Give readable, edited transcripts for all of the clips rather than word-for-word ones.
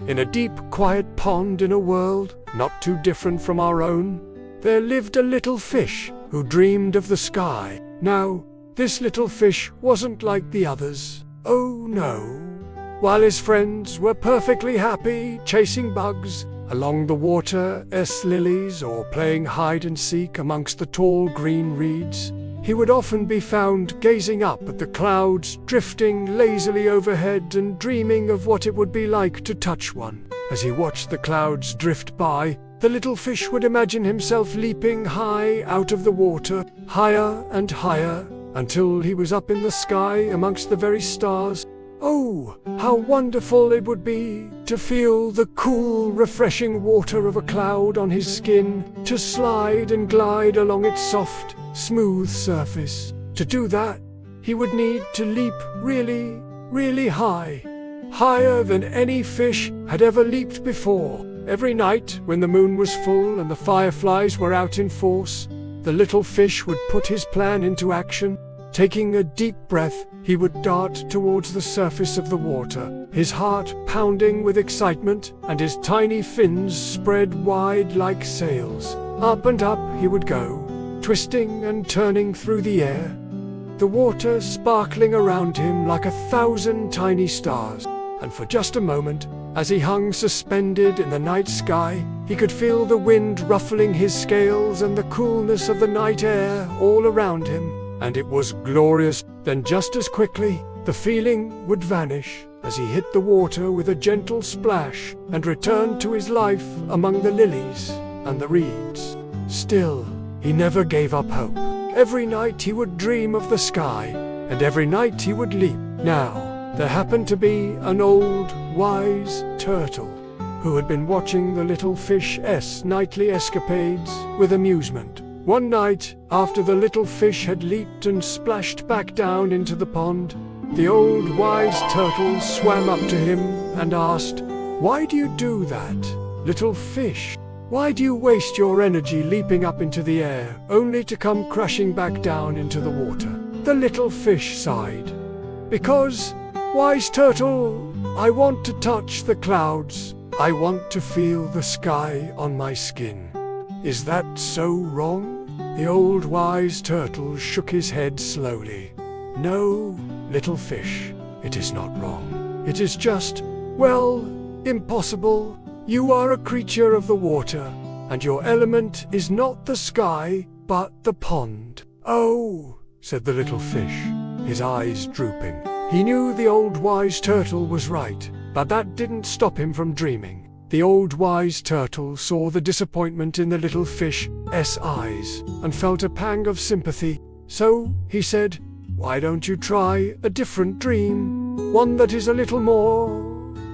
In a deep, quiet pond in a world not too different from our own, there lived a little fish who dreamed of the sky. Now, this little fish wasn't like the others. Oh no. While his friends were perfectly happy chasing bugs along the water as lilies or playing hide and seek amongst the tall green reeds, he would often be found gazing up at the clouds drifting lazily overhead and dreaming of what it would be like to touch one. As he watched the clouds drift by, the little fish would imagine himself leaping high out of the water, higher and higher, until he was up in the sky amongst the very stars. Oh, how wonderful it would be to feel the cool, refreshing water of a cloud on his skin, to slide and glide along its soft, smooth surface. To do that, he would need to leap really, really high, higher than any fish had ever leaped before. Every night, when the moon was full and the fireflies were out in force, the little fish would put his plan into action. Taking a deep breath, he would dart towards the surface of the water, his heart pounding with excitement and his tiny fins spread wide like sails. Up and up he would go, twisting and turning through the air, the water sparkling around him like 1,000 tiny stars. And for just a moment, as he hung suspended in the night sky, he could feel the wind ruffling his scales and the coolness of the night air all around him. And it was glorious. Then just as quickly, the feeling would vanish as he hit the water with a gentle splash and returned to his life among the lilies and the reeds. Still, he never gave up hope. Every night he would dream of the sky, and every night he would leap. Now, there happened to be an old, wise turtle who had been watching the little fish's nightly escapades with amusement. One night, after the little fish had leaped and splashed back down into the pond, the old wise turtle swam up to him and asked, "Why do you do that, little fish? Why do you waste your energy leaping up into the air, only to come crashing back down into the water?" The little fish sighed. "Because, wise turtle, I want to touch the clouds. I want to feel the sky on my skin. Is that so wrong?" The old wise turtle shook his head slowly. "No, little fish, it is not wrong. It is just, well, impossible. You are a creature of the water, and your element is not the sky, but the pond." "Oh," said the little fish, his eyes drooping. He knew the old wise turtle was right, but that didn't stop him from dreaming. The old wise turtle saw the disappointment in the little fish's eyes and felt a pang of sympathy. So he said, "Why don't you try a different dream? One that is a little more,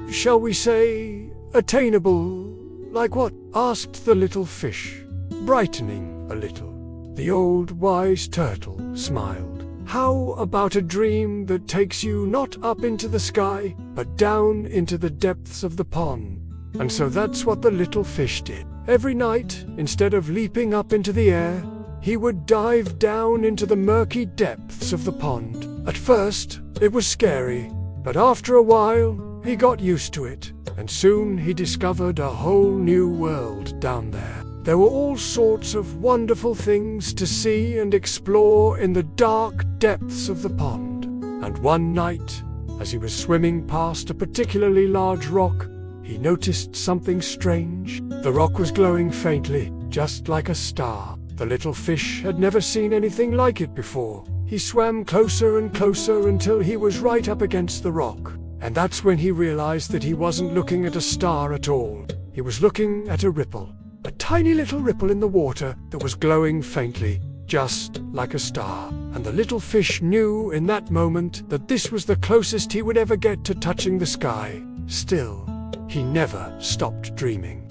shall we say, attainable." "Like what?" asked the little fish, brightening a little. The old wise turtle smiled. "How about a dream that takes you not up into the sky, but down into the depths of the pond?" And so that's what the little fish did. Every night, instead of leaping up into the air, he would dive down into the murky depths of the pond. At first, it was scary, but after a while, he got used to it, and soon he discovered a whole new world down there. There were all sorts of wonderful things to see and explore in the dark depths of the pond. And one night, as he was swimming past a particularly large rock, he noticed something strange. The rock was glowing faintly, just like a star. The little fish had never seen anything like it before. He swam closer and closer until he was right up against the rock. And that's when he realized that he wasn't looking at a star at all. He was looking at a ripple. A tiny little ripple in the water that was glowing faintly, just like a star. And the little fish knew in that moment that this was the closest he would ever get to touching the sky. Still, he never stopped dreaming.